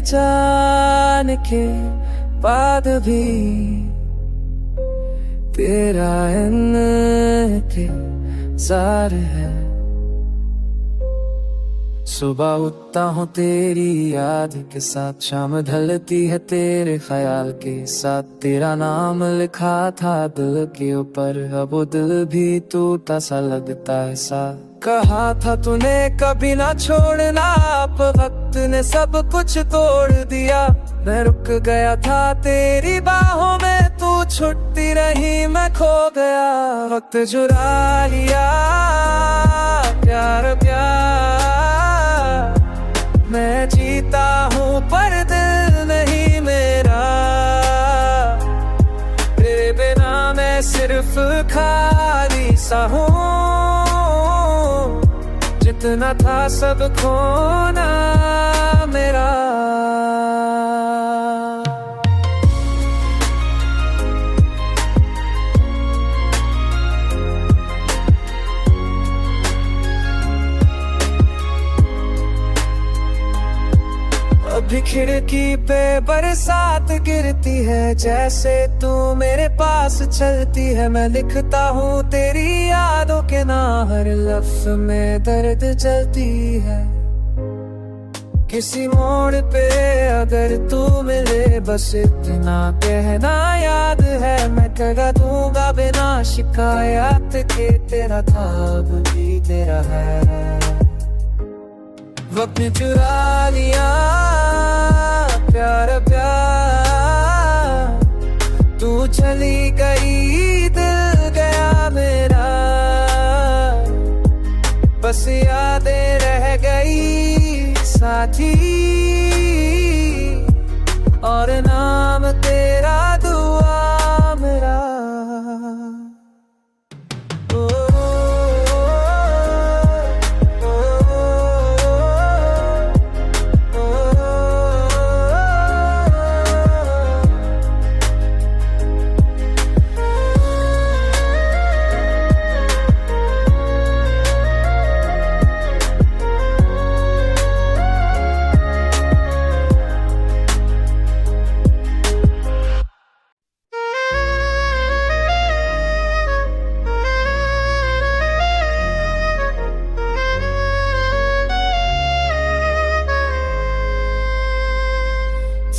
जाने के बाद भी तेरा इंतजार है। सुबह उठता हूँ तेरी याद के साथ, शाम ढलती है तेरे ख्याल के साथ। तेरा नाम लिखा था दिल के ऊपर, अब वो दिल भी टूटा सा लगता है सा। कहा था तूने कभी ना छोड़ना, अब वक्त ने सब कुछ तोड़ दिया। मैं रुक गया था तेरी बाहों में, तू छुटती रही मैं खो गया। वक्त चुरा लिया प्यार प्यार, मैं जीता हूँ पर दिल नहीं मेरा। तेरे बिना मैं सिर्फ खाली सा हूँ, जितना था सब खोना मेरा। अभी खिड़की पे बरसात गिरती है, जैसे तू मेरे पास चलती है। मैं लिखता हूँ तेरी यादों के ना, हर लफ्ज़ में दर्द जलती है। किसी मोड़ पे अगर तू मिले, बस इतना कहना याद है। मैं कह दूंगा बिना शिकायत के, तेरा था अब भी तेरा है। वक्त ने चुरा लिया प्यार प्यार, तू चली गई दिल गया मेरा। बस यादें रह गई साथी, और नाम तेरा दुआ मेरा।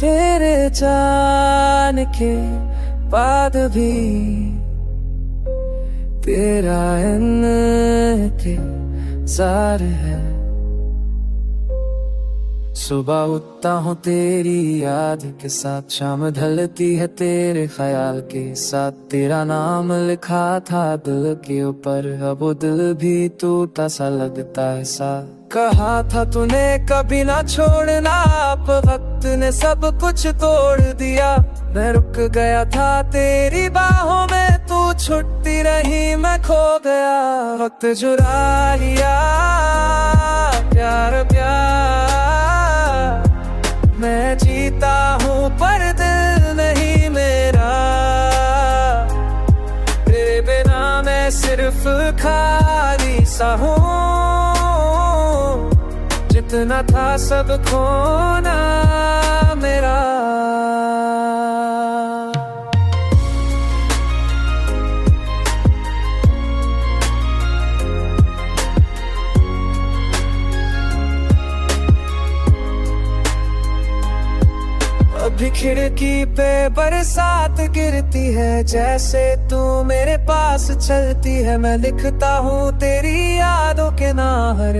तेरे जाने के बाद भी तेरा इंतजार है। सुबह उठता हूँ तेरी याद के साथ, शाम ढलती है तेरे ख्याल के साथ। तेरा नाम लिखा था दिल के ऊपर, अब वो दिल भी टूटा सा लगता है सा। कहा था तूने कभी ना छोड़ना, अब वक्त ने सब कुछ तोड़ दिया। मैं रुक गया था तेरी बाहों में, तू छुटती रही मैं खो गया। वक्त चुरा लिया प्यार प्यार, मैं जीता हूँ पर दिल नहीं मेरा। तेरे बिना मैं सिर्फ खाली सा हूँ, जितना था सब खोना मेरा। अभी खिड़की पे बरसात गिरती है, जैसे तू मेरे पास चलती है। मैं लिखता हूँ तेरी यादों के ना, हर